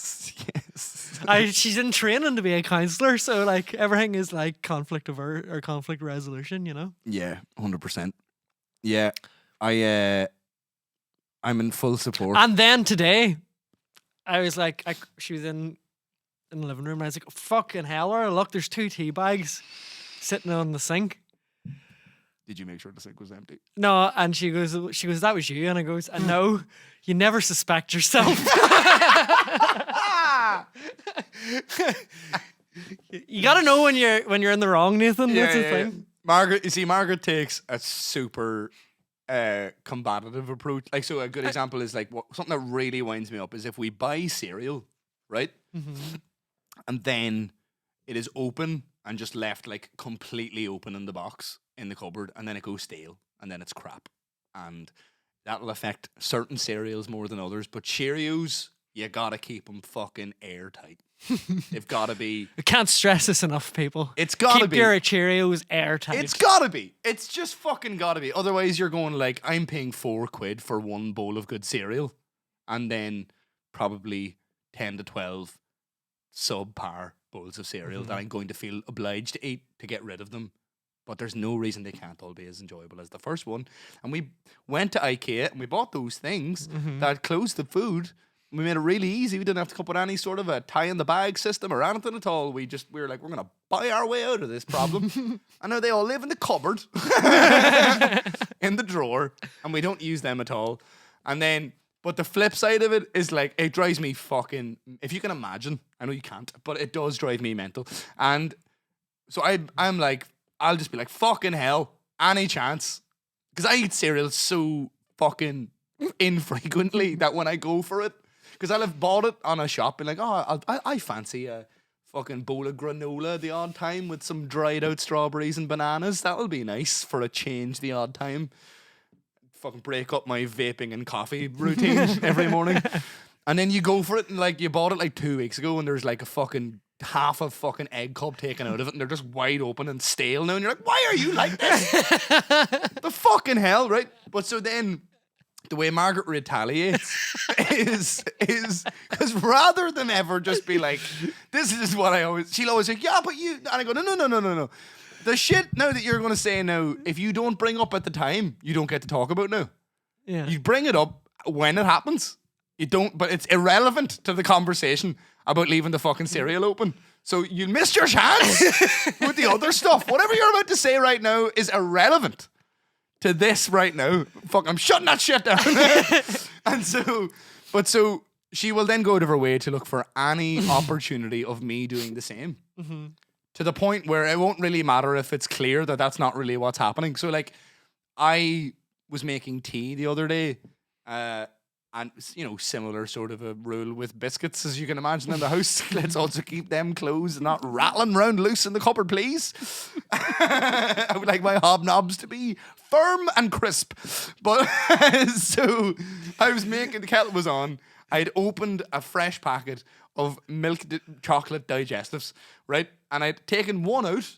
She's in training to be a counselor, so like everything is like conflict or conflict resolution, you know? Yeah, 100%. Yeah, I'm in full support. And then today, I was like, she was in the living room, and I was like, fucking hell, Laura, look, there's 2 tea bags sitting on the sink. Did you make sure the sink was empty? No, and she goes, that was you, and I goes, and no, you never suspect yourself. You gotta know when you're in the wrong, Nathan. That's the thing. Margaret takes a super combative approach. Like, so a good example is like something that really winds me up is if we buy cereal, right? Mm-hmm. And then it is open and just left like completely open in the box in the cupboard, and then it goes stale, and then it's crap, and that'll affect certain cereals more than others. But Cheerios, you gotta keep them fucking airtight. They've gotta be. I can't stress this enough, people. It's gotta be. Keep your Cheerios airtight. It's gotta be. It's just fucking gotta be. Otherwise, you're going like, I'm paying £4 for one bowl of good cereal, and then probably 10 to 12 subpar bowls of cereal that I'm going to feel obliged to eat to get rid of them. But there's no reason they can't all be as enjoyable as the first one. And we went to IKEA and we bought those things that closed the food. We made it really easy. We didn't have to come up with any sort of a tie in the bag system or anything at all. We were like, we're going to buy our way out of this problem. And now they all live in the cupboard, in the drawer, and we don't use them at all. And then, but the flip side of it is like, it drives me fucking, if you can imagine, I know you can't, but it does drive me mental. And so I'm like, I'll just be like, fucking hell, any chance. Because I eat cereal so fucking infrequently that when I go for it, because I'll have bought it on a shop and like, oh, I fancy a fucking bowl of granola the odd time with some dried out strawberries and bananas. That'll be nice for a change the odd time. Fucking break up my vaping and coffee routine every morning. And then you go for it and like, you bought it like 2 weeks ago and there's like a fucking half a fucking egg cup taken out of it and they're just wide open and stale now and you're like, why are you like this? The fucking hell, right? But so then the way Margaret retaliates is because rather than ever just be like, this is what she'll always say, yeah, but you, and I go, no. The shit now that you're going to say now, if you don't bring up at the time, you don't get to talk about now. Yeah. You bring it up when it happens. You don't, but it's irrelevant to the conversation about leaving the fucking cereal open. So you missed your chance with the other stuff. Whatever you're about to say right now is irrelevant to this right now. Fuck, I'm shutting that shit down. And so she will then go out of her way to look for any opportunity of me doing the same. Mm-hmm. To the point where it won't really matter if it's clear that that's not really what's happening. So like, I was making tea the other day, and, you know, similar sort of a rule with biscuits, as you can imagine, in the house. Let's also keep them closed and not rattling round loose in the cupboard, please. I would like my hobnobs to be firm and crisp. But so I was making, the kettle was on. I'd opened a fresh packet of chocolate digestives, right? And I'd taken one out,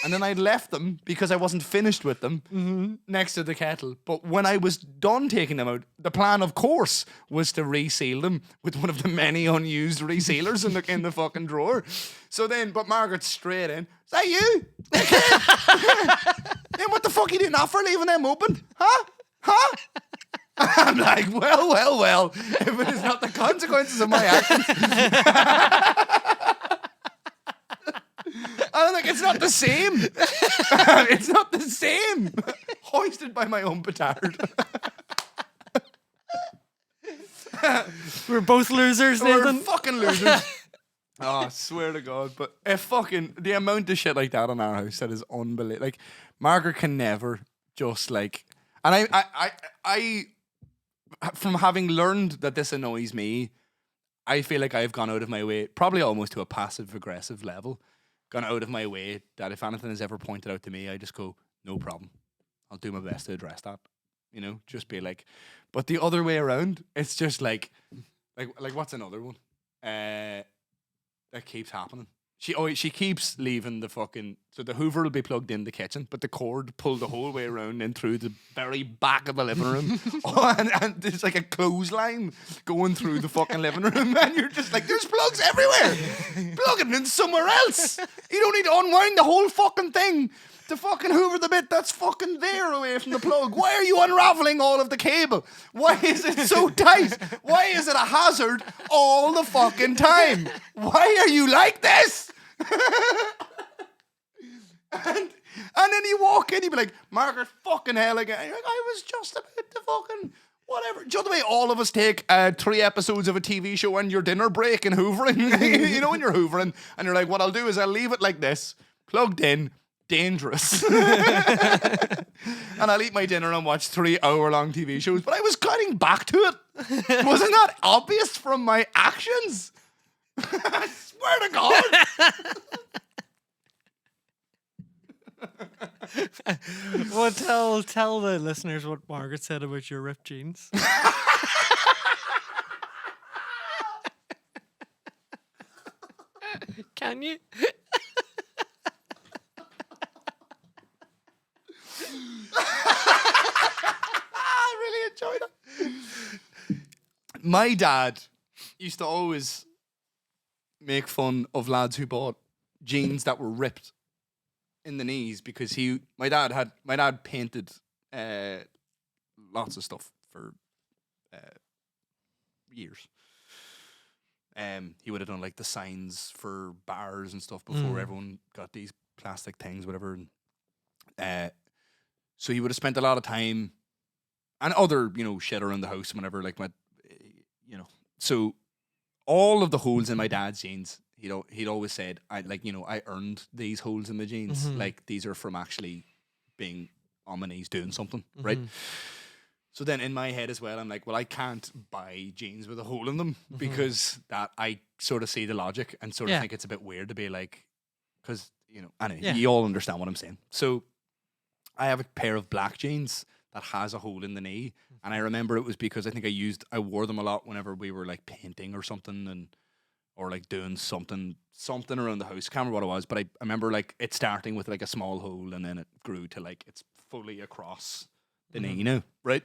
and then I'd left them because I wasn't finished with them next to the kettle. But when I was done taking them out, the plan, of course, was to reseal them with one of the many unused resealers in the fucking drawer. So then, but Margaret's straight in. Is that you? Then what the fuck are you doing after leaving them open? Huh? I'm like, well, if it is not the consequences of my actions. I'm like, it's not the same. It's not the same. Hoisted by my own petard. We're both losers, Nathan. We're fucking losers. Oh, I swear to God. But the amount of shit like that in our house, that is unbelievable. Like, Margaret can never just like, and I from having learned that this annoys me, I feel like I've gone out of my way, probably almost to a passive aggressive level, gone out of my way that if anything is ever pointed out to me, I just go, no problem. I'll do my best to address that. You know, just be like, but the other way around, it's just like what's another one? That keeps happening. She keeps leaving the fucking, so the Hoover will be plugged in the kitchen, but the cord pulled the whole way around and through the very back of the living room. and there's like a clothesline going through the fucking living room, and you're just like, there's plugs everywhere. Plug it in somewhere else. You don't need to unwind the whole fucking thing to fucking hoover the bit that's fucking there away from the plug. Why are you unraveling all of the cable? Why is it so tight? Why is it a hazard all the fucking time? Why are you like this? and then you walk in, you be like, Margaret, fucking hell again. You're like, I was just a bit to fucking whatever. Do you know the way all of us take 3 episodes of a TV show and your dinner break and hoovering? You know when you're hoovering and you're like, what I'll do is I'll leave it like this, plugged in, dangerous. And I'll eat my dinner and watch 3-hour-long TV shows, but I was cutting back to it. Wasn't that obvious from my actions? I swear to God. Well, tell the listeners what Margaret said about your ripped jeans. Can you? I really enjoyed it. My dad used to always make fun of lads who bought jeans that were ripped in the knees because my dad painted lots of stuff for years. He would have done like the signs for bars and stuff before everyone got these plastic things, whatever. So he would have spent a lot of time and other, shit around the house and whatever, like so all of the holes in my dad's jeans, he'd always said, I earned these holes in the jeans. Mm-hmm. Like, these are from actually being on my knees doing something, mm-hmm. right? So then in my head as well, I'm like, well, I can't buy jeans with a hole in them mm-hmm. because that I sort of see the logic and sort of think it's a bit weird to be like, because, anyway, you all understand what I'm saying. So I have a pair of black jeans that has a hole in the knee. And I remember it was because I think I wore them a lot whenever we were like painting or something or like doing something around the house. Can't remember what it was, but I remember like it starting with like a small hole and then it grew to like it's fully across the knee, right?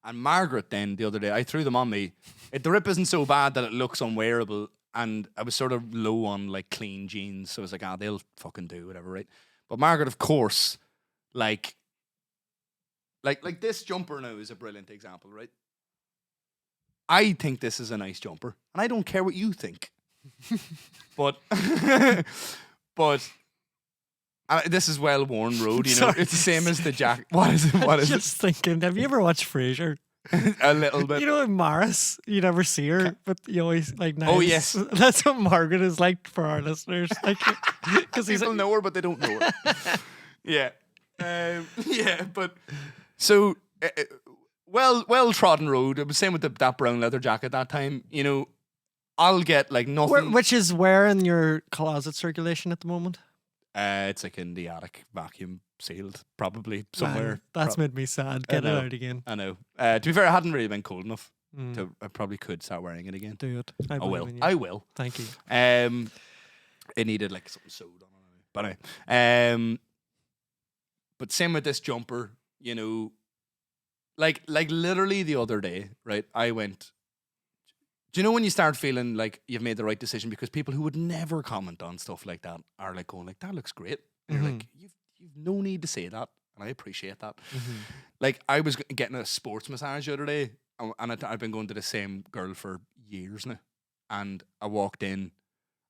And Margaret then, the other day, I threw them on me. The rip isn't so bad that it looks unwearable, and I was sort of low on, like, clean jeans, so I was like, they'll fucking do whatever, right? But Margaret, of course, like this jumper now is a brilliant example, right? I think this is a nice jumper, and I don't care what you think. But this is well-worn road, you know. Sorry. It's the same as the jacket. What is it? What is Just thinking, have you ever watched Frasier? A little bit. You know, Maris, you never see her, but you always like. Nice. Oh, yes. That's what Margaret is like for our listeners. Like, because People know her, but they don't know her. Yeah, yeah. But so well trodden road. It was same with that brown leather jacket that time. You know, I'll get like nothing. which is where in your closet circulation at the moment? It's like in the attic, vacuum sealed, probably somewhere. Man, that's made me sad. Get it know. out again. I know. To be fair, it hadn't really been cold enough. I probably could start wearing it again. Do it. I will. I will. Thank you. It needed like something sewed on it. But anyway. But same with this jumper, you know, like literally the other day, right? I went. Do you know when you start feeling like you've made the right decision because people who would never comment on stuff like that are like going like, that looks great. And you're like, you've no need to say that, and I appreciate that. Like I was getting a sports massage the other day, and I've been going to the same girl for years now, and I walked in,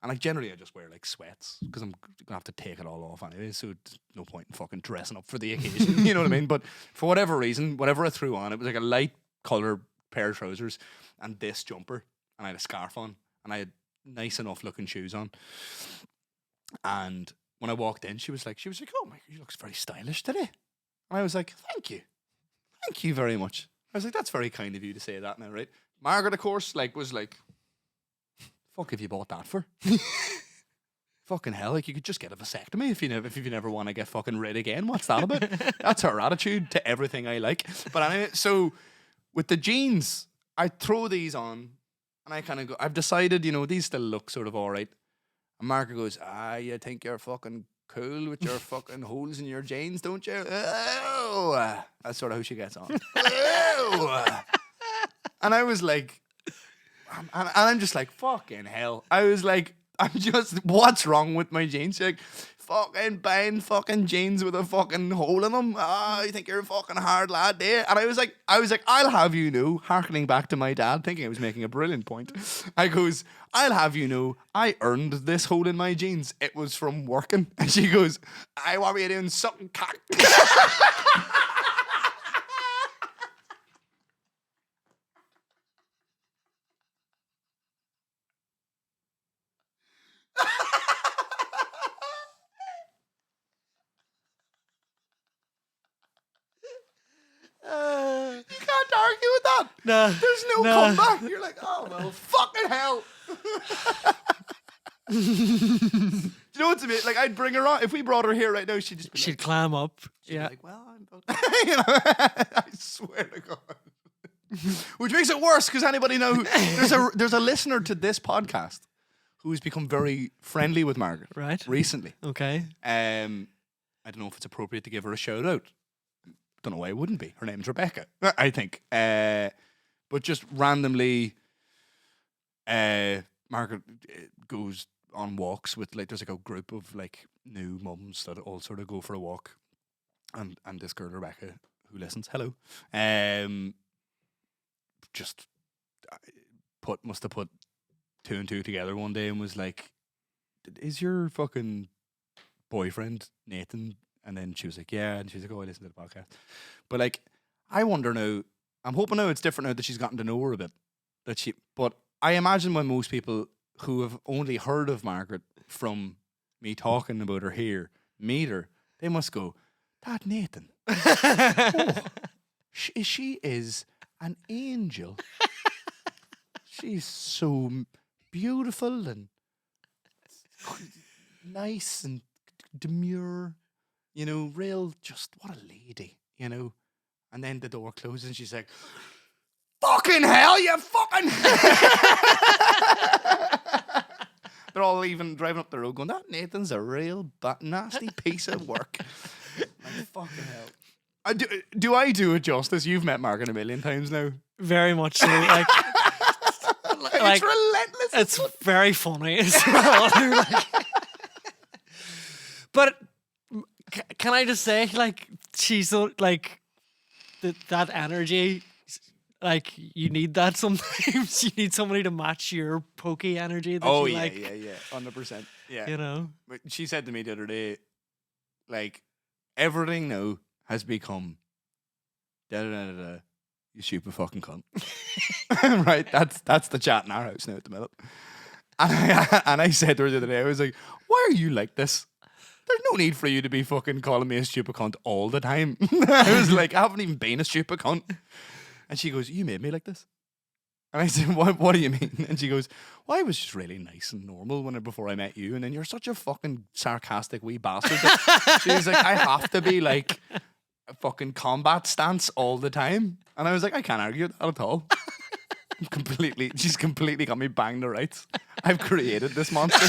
and like generally I just wear like sweats because I'm gonna have to take it all off anyway, so there's no point in fucking dressing up for the occasion. You know what I mean? But for whatever reason, whatever I threw on, it was like a light colour pair of trousers and this jumper, and I had a scarf on, and I had nice enough looking shoes on. And when I walked in, she was like, oh my, you look very stylish today. And I was like, thank you very much. I was like, that's very kind of you to say that now, right? Margaret, of course, like was like, fuck have you bought that for? Fucking hell, like you could just get a vasectomy if you never want to get fucking rid again. What's that about? That's her attitude to everything I like. But anyway, so with the jeans, I throw these on and I kind of go, I've decided, you know, these still look sort of all right. And Margaret goes, you think you're fucking cool with your fucking holes in your jeans, don't you? Oh, that's sort of how she gets on. Oh. And I was like, and I'm just like, fucking hell. I was like, what's wrong with my jeans? She's like, fucking buying fucking jeans with a fucking hole in them. You think you're a fucking hard lad there? And I was like, I'll have you know, harkening back to my dad, thinking I was making a brilliant point. I goes, I'll have you know, I earned this hole in my jeans. It was from working. And she goes, what were you doing? Sucking cock. You can't argue with that. Nah, There's no comeback. You're like, oh well, fucking hell. Do you know what's a bit like? I'd bring her on if we brought her here right now. She'd just be she'd clam up. she'd be Yeah. like, well, you know, I swear to God. Which makes it worse because anybody know there's a listener to this podcast who's become very friendly with Margaret Right. recently. Okay. I don't know if it's appropriate to give her a shout out. Don't know why it wouldn't be. Her name's Rebecca, I think. But just randomly, Margaret goes on walks with like there's like a group of like new mums that all sort of go for a walk, and this girl Rebecca who listens, hello, just must have put two and two together one day and was like, "Is your fucking boyfriend Nathan?" And then she was like, yeah. And she was like, oh, I listen to the podcast. But like, I wonder now, I'm hoping now it's different now that she's gotten to know her a bit. But I imagine when most people who have only heard of Margaret from me talking about her here meet her, they must go, that Nathan. Oh, she is an angel. She's so beautiful and nice and demure. You know, real, just what a lady, you know. And then the door closes and she's like, fucking hell, you fucking. They're all even driving up the road going, that Nathan's a real nasty piece of work. Like, fucking hell. Do I do it justice? You've met Margaret a million times now. Very much so. Like, It's relentless. It's very funny as well. Like, but can I just say, like, she's so, like, that energy, like, you need that sometimes. You need somebody to match your pokey energy. That you yeah, like, 100%. Yeah. You know? But she said to me the other day, like, everything now has become da-da-da-da-da, you stupid fucking cunt. Right? That's the chat in our house now at the minute. And I said to her the other day, I was like, why are you like this? There's no need for you to be fucking calling me a stupid cunt all the time. I was like, I haven't even been a stupid cunt. And she goes, you made me like this. And I said, what do you mean? And she goes, well, I was just really nice and normal before I met you. And then you're such a fucking sarcastic wee bastard. She's like, I have to be like a fucking combat stance all the time. And I was like, I can't argue that at all. She's completely got me banged to rights. I've created this monster.